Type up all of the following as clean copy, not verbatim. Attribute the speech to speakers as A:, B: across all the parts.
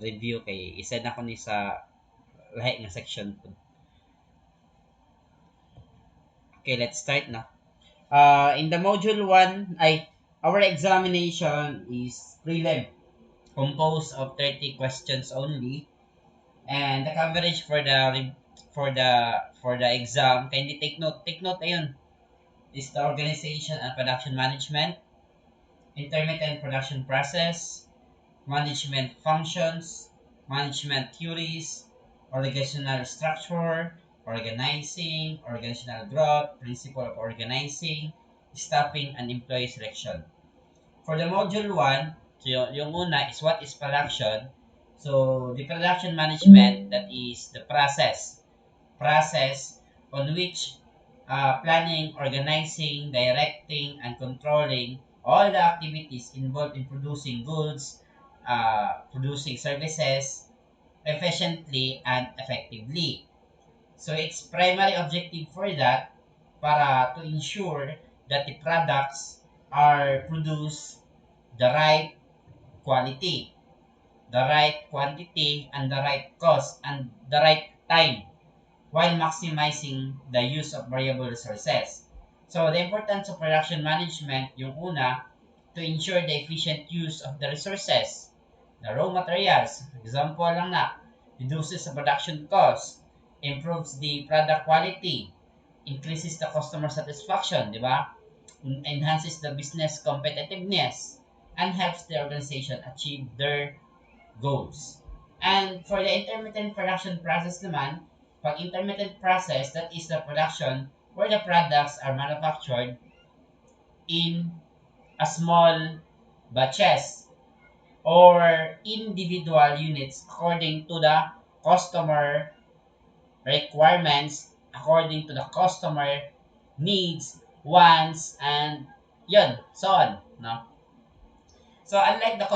A: review kay isa na ko ni sa lahi nga section po. Okay, let's start na. In the module 1, our examination is prelim, composed of 30 questions only, and the coverage for the exam, kindly take note ayun, is the organization and production management, intermittent production process, management functions, management theories, organizational structure, organizational growth, principle of organizing, staffing, and employee selection. For the module 1, so yung una is what is production. So, the production management, that is the process on which planning, organizing, directing, and controlling all the activities involved in producing goods, producing services efficiently and effectively. So its primary objective for that, para to ensure that the products are produced the right quality, the right quantity, and the right cost, and the right time, while maximizing the use of variable resources. So the importance of production management, yung una, to ensure the efficient use of the resources, the raw materials. Example lang na, reduces the production cost, improves the product quality, increases the customer satisfaction, di ba? Enhances the business competitiveness, and helps the organization achieve their goals. And for the intermittent production process naman, pag intermittent process, that is the production where the products are manufactured in a small batches or individual units according to the customer requirements, according to the customer needs, wants, and yun, so on. No? So unlike the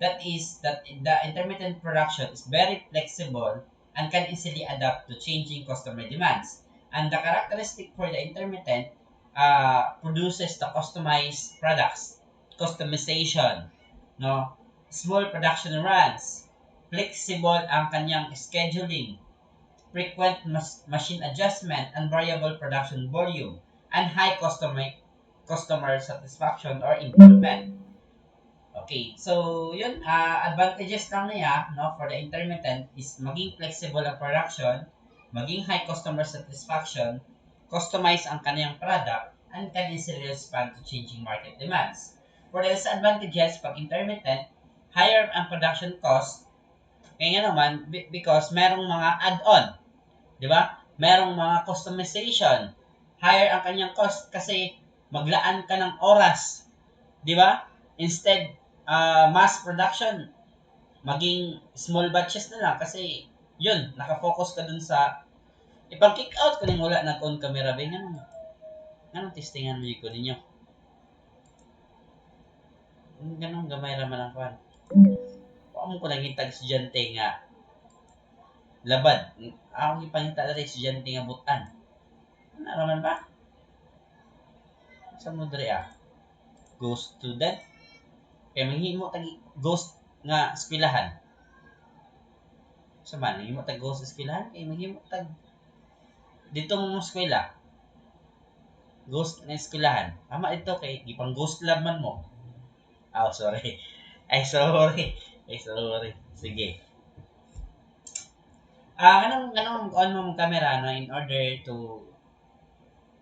A: that the intermittent production is very flexible and can easily adapt to changing customer demands. And the characteristic for the intermittent produces the customized products, customization, no, small production runs, flexible ang kanyang scheduling, frequent machine adjustment, and variable production volume, and high customer satisfaction or improvement. Okay, so yun, advantages lang niya, no, for the intermittent is maging flexible ang production, maging high customer satisfaction, customize ang kaniyang product, and can easily respond to changing market demands. For the disadvantages, pag intermittent, higher ang production cost, kaya naman, because merong mga add-on, di ba? Merong mga customization, higher ang kanyang cost kasi maglaan ka ng oras, di ba? Instead, mass production, maging small batches na lang kasi yun, nakafocus ka dun sa ipang-kick out ko ning wala nag-on camera ba ganun testingan mo ko ninyo. Ganun gamay ra man ang kwan. Wa ko nang hitag estudyante nga labad. Ako gipangita diri estudyante nga butan. Naraman ba? Sa mo diri ghost student. Kaya manghimo tag ghost nga eskwelahan. Sa man, manghimo tag ghost eskwelahan kay manghimo tag dito mo eskwela. Ghost na eskwelahan. Ama ito kay gipang ghost lab man mo. Oh, sorry. Ay, sorry. Sige. Anong on mo mong camera no in order to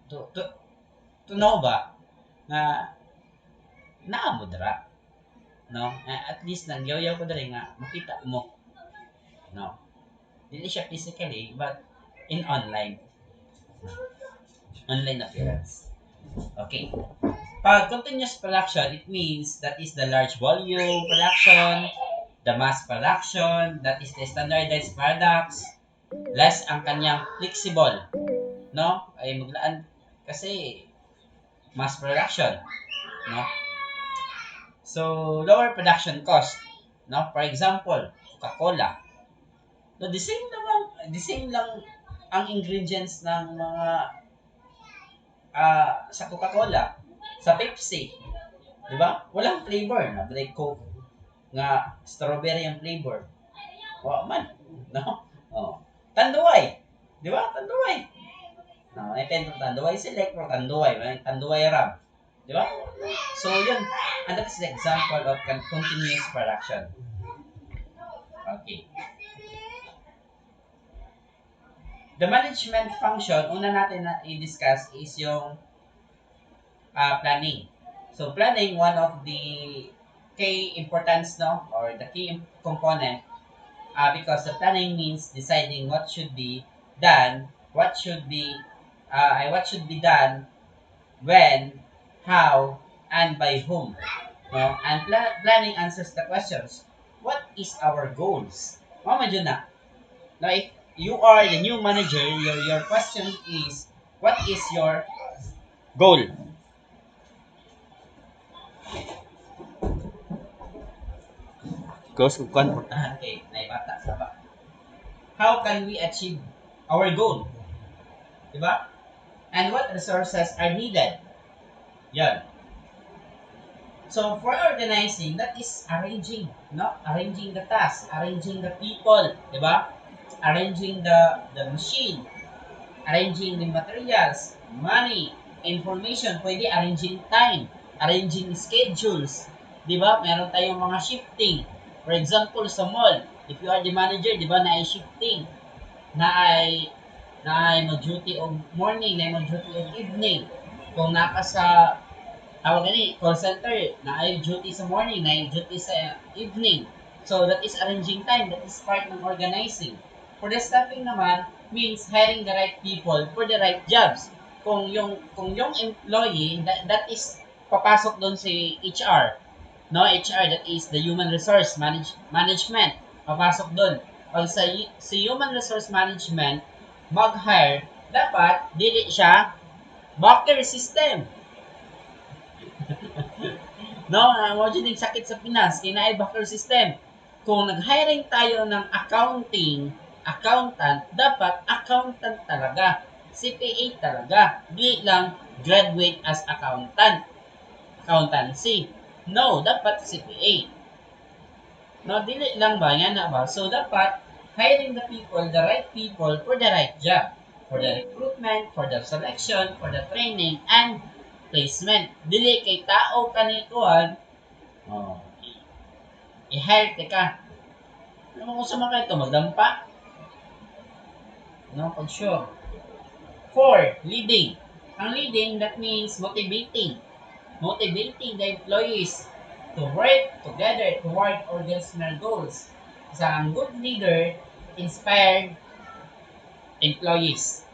A: to to know ba nga naa mo dira, no? At least nagyaw-yaw ko diri nga makita mo, no? Dili siya physically but in online appearance. Okay. Pag continuous production, it means that is the large volume production, the mass production, that is the standardized products, less ang kanyang flexible, no? Ay maglaan kasi mass production, no? So, lower production cost, no? For example, Coca-Cola. So, the same lang ang ingredients ng mga sa Coca-Cola, sa Pepsi, 'di ba? Walang flavor na like Coke. nga strawberry ang flavor. Wa man, no? Oh. Tanduay. Di ba? Tanduay. No, I tend to tanduay select or tanduay, right? Tanduay ram. Di ba? So, yun. And that is the example of continuous production. Okay. The management function, una natin na i-discuss is yung planning. So, planning, one of the key importance, no? Or the key component, because the planning means deciding what should be done, what should be done, when, how, and by whom. No? And planning answers the questions. What is our goals? Mama dyan na. Now, if you are the new manager, your question is, what is your goal? Goals kung konportahan kay naibata sa ba. How can we achieve our goal? Diba? And what resources are needed? Yan. So, for organizing, that is arranging, no? Arranging the task, arranging the people, di ba? Arranging the machine, arranging the materials, money, information, pwede arranging time, arranging schedules, di ba? Meron tayong mga shifting. For example, sa mall, if you are the manager, di ba, na ay shifting, na ay mag-duty of morning, na ay mag-duty of evening. Kung naka sa tawag gani, call center, na ay duty sa morning, na ay duty sa evening. So, that is arranging time. That is part ng organizing. For the staffing naman, means hiring the right people for the right jobs. Kung yung employee, that is papasok doon si HR. No, HR, that is the human resource management. Papasok doon. Pag sa human resource management, mag-hire, dapat, dili siya, backer system. No, mo dyan yung sakit sa Pinas, kinaay backer system. Kung nag-hiring tayo ng accountant, dapat accountant talaga. CPA talaga. Di lang graduate as accountancy. No, dapat CPA. No, dili lang ba? Yan na ba? So, dapat hiring the people, the right people for the right job. For the recruitment, for the selection, for the training, and placement. Dili kay tao kanikuan, i-hire ka. Ano mo kung sa mga ito, magdampa? No, pag sure. 4, leading. Ang leading, that means motivating. Motivating the employees to work together toward organizational goals. Isang good leader, inspired employees.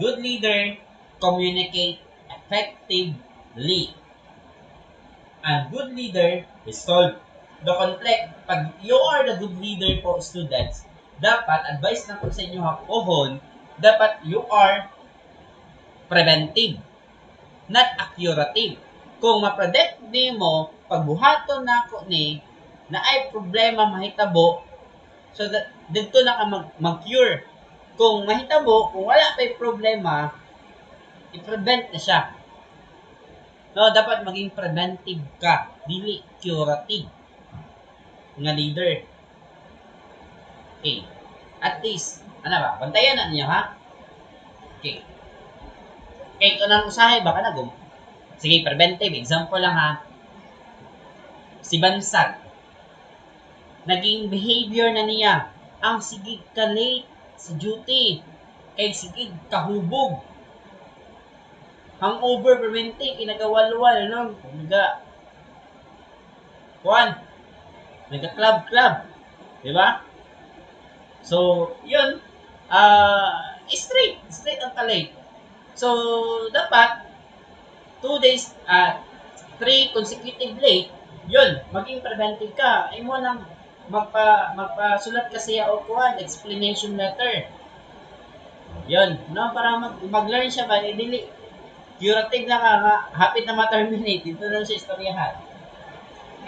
A: Good leader, communicate effectively. And good leader, resolve the conflict. Pag you are the good leader po, students, dapat, advice na po sa inyo hapohon, dapat you are preventive, not accurative. Kung ma-predict ni mo, pagbuhaton na ako ni, na ay problema mahitabo, so that, dito na ka mag-cure. Kung mahitabo, kung wala pa yung problema, i-prevent na siya. No, dapat maging preventive ka, dili curative nga leader. Okay. At least, ano ba? Bantayan na niyo, ha? Okay. Okay, kung nang usahay, baka na sige, preventive. Example lang, ha? Si Bansag. Naging behavior na niya. Ang sigig ka late sa duty. Kay sigig kahubog. Hangover preventing, kinagawal-wal, no? Nagka-club. Diba? So, yun, straight ang kalate. So, dapat, 2 days, 3 consecutive late, yun, maging preventive ka. Ay mo nang magpasulat ka siya o kuhan, explanation letter. Yun, no? Para mag-learn siya ba, dili, curative na ka, hapit na ma-terminate, dito lang siya istoryahan.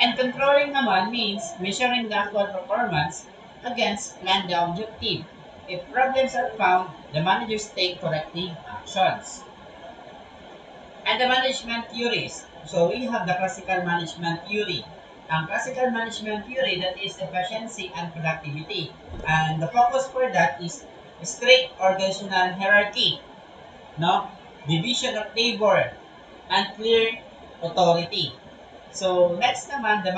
A: And controlling naman means measuring the actual performance against planned objective. If problems are found, the managers take corrective actions. And the management theories. So we have the classical management theory. ang classical management theory, that is efficiency and productivity. And the focus for that is strict organizational hierarchy, no? Division of labor and clear authority. So next naman, the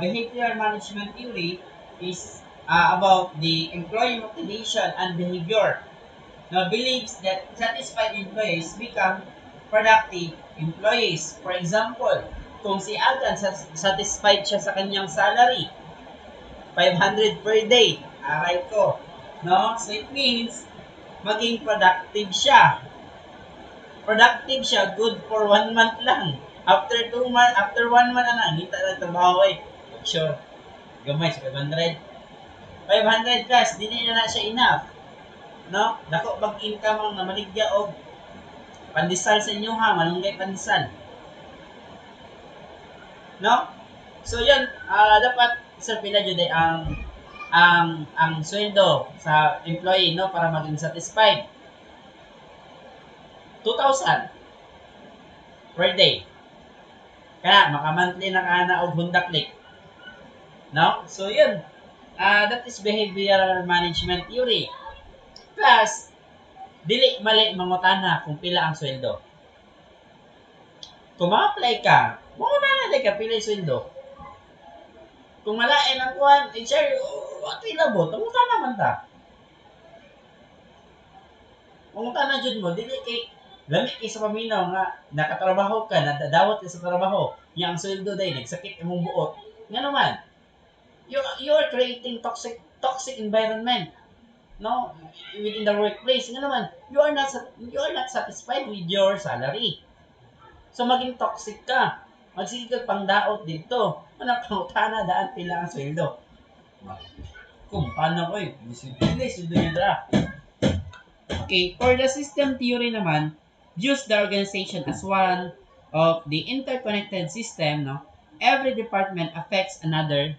A: behavioral management theory is about the employee motivation and behavior. Now believes that satisfied employees become productive employees. For example, kung si Agan satisfied siya sa kanyang salary, 500 per day, aray ko, no? So it means maging productive siya. Productive siya, good for 1 month lang. After 2 months, after 1 month na, kita na trabaho eh. Sure, gamay sa 500. 500 plus, dili na siya enough. No? Dako bag income ang namaligya og pandesal sa inyo ha, malunggay pandesal. No? So yun, dapat sir pila jud ang sweldo sa employee no para maging satisfied. 2,000 per day. Kaya maka-monthly na kana og hundaklik. No? So yun, that is behavioral management theory. Plus, dili mali mangutana kung pila ang sweldo. Kung ma-apply ka, mangutana di ka pila yung sweldo. Kung malain ang kuhan, HR, what ilabot? Mangutana man ta. Mangutana jud mo, dili kay lamig kay sa paminaw nga nakatrabaho ka, nadadawat ka sa trabaho, yang sweldo day nagsakit imong buot. Nga naman, you are creating toxic environment. No, within the workplace, nga naman, you are not satisfied with your salary. So maging toxic ka. Magsige ka pang daot dito. Ano pangutana daan pila ang sweldo. Kung paano ko eh, sweldo nila. Okay, for the system theory naman, views the organization as one of the interconnected system, no? Every department affects another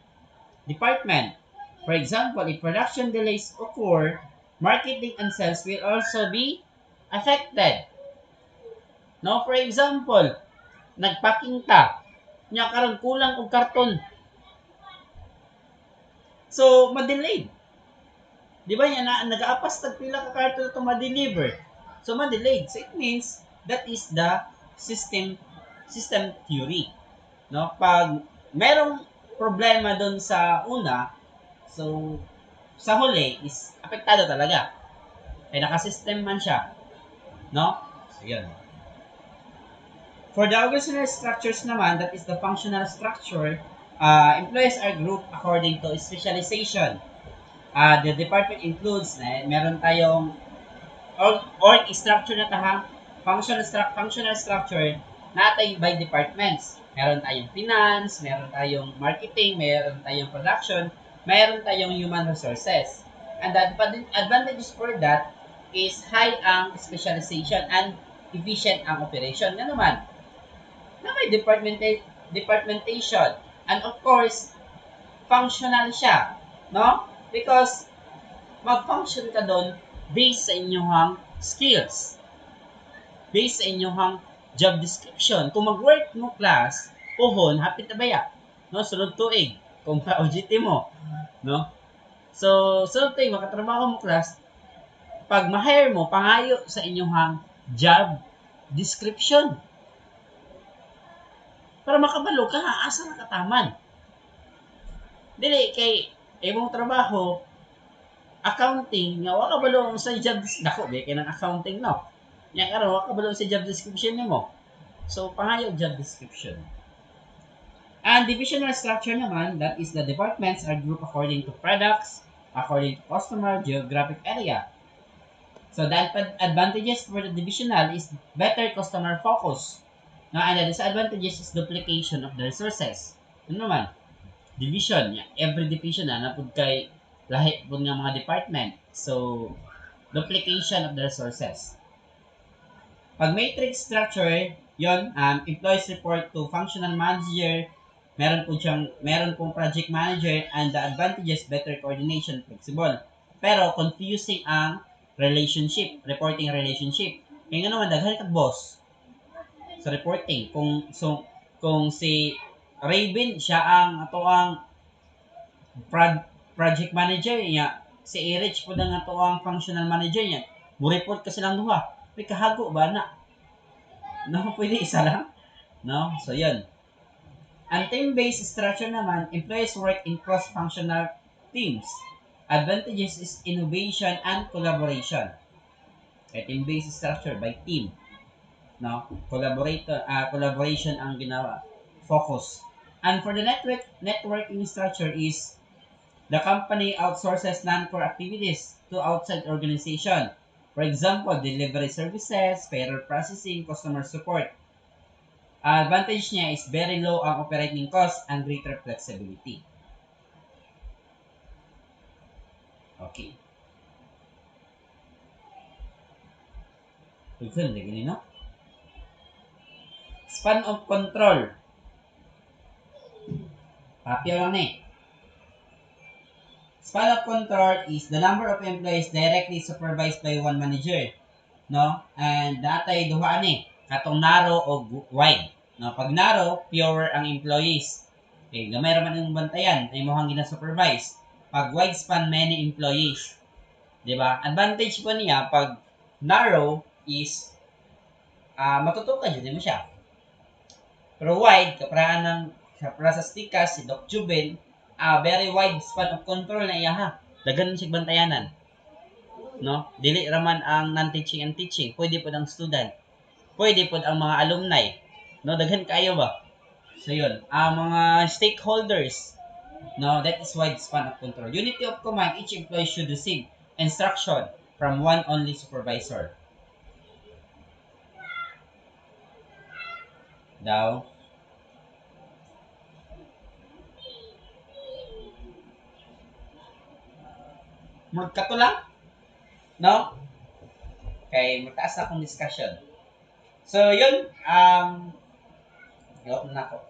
A: department. For example, if production delays occur, marketing and sales will also be affected. No, for example, nagpacking ta, nya karon kulang og karton. So, ma-delayed. Di ba yan, nag-aapas tagpila ka karton ito ma-deliver. So, ma-delayed. So, it means that is the system theory. No, pag merong problema doon sa una, so, sa huli is apektado talaga. Kaya naka-system man siya. No? So, yun. For the organizational structures naman, that is the functional structure, employees are grouped according to specialization. The department includes, meron tayong org structure na taha, functional structure, natay by departments. Meron tayong finance, meron tayong marketing, meron tayong production, meron tayong human resources. And the advantages for that is high ang specialization and efficient ang operation. Nga naman, na may departmentation. And of course, functional siya. No? Because mag-function ka doon based sa inyong skills. Based sa inyong job description. Kung mag-work mo class, pohon, hapit na baya. No? Sunod tuig. Kung ka-OJT mo. No? So, sunod tuig, makatrabaho mo class, pag ma-hire mo, pangayo sa inyong job description. Para makabalo ka, asa na kataman. Dili, kay imong trabaho, accounting, nga waka balo sa job description. Dako, kay ng accounting, no? Nga karon waka balo sa job description nimo. So, pangayo job description. And divisional structure naman, that is the departments are grouped according to products, according to customer, geographic area. So, the advantages for the divisional is better customer focus. And the disadvantages is duplication of the resources. Ano naman? Division. Every division na pud kay lahi pud nga mga department. So, duplication of the resources. Pag matrix structure, yon employees report to functional manager, meron pong project manager, and the advantages better coordination, flexible. Pero confusing ang reporting relationship. Kaya nga naman daghan kag boss sa reporting kung si Raven, siya ang ato ang project manager niya. Si Erich po ang ato ang functional manager niya. Mo-report ka silang duha. May kahago ba na? No, pwede isa lang. No? So, yun. Ang team-based structure naman, employees work in cross-functional teams. Advantages is innovation and collaboration. Kaya team-based structure by team. No? Collaboration ang ginawa. Focus. And for the networking structure is the company outsources non-core activities to outside organization. For example, delivery services, payroll processing, customer support. Advantage niya is very low ang operating cost and greater flexibility. Okay. Tugsun, lagi no? Span of control. Papyo lang ni. Span of control is the number of employees directly supervised by one manager. No? And datay duha ni. Katong narrow o wide. No? Pag narrow, fewer ang employees. Okay, gamay raman yung bantayan. Ay mo hang gina-supervise. Pag wide span, many employees. Diba? Advantage po niya, pag narrow is matutukan yun mo siya. Pero wide, kapra sa stikas, si Doc Juben, very wide span of control na iya ha. Dagan siya bantayanan. No? Dili raman ang non-teaching and teaching. Pwede po ang student. Pwede po ang mga alumni. No? Daghan kayo ba? So yun. Mga stakeholders. No? That is wide span of control. Unity of command, each employee should receive instruction from one only supervisor. Daw. Magkato lang? No? Kay mataas na akong discussion. So, yun. Gawin na ako.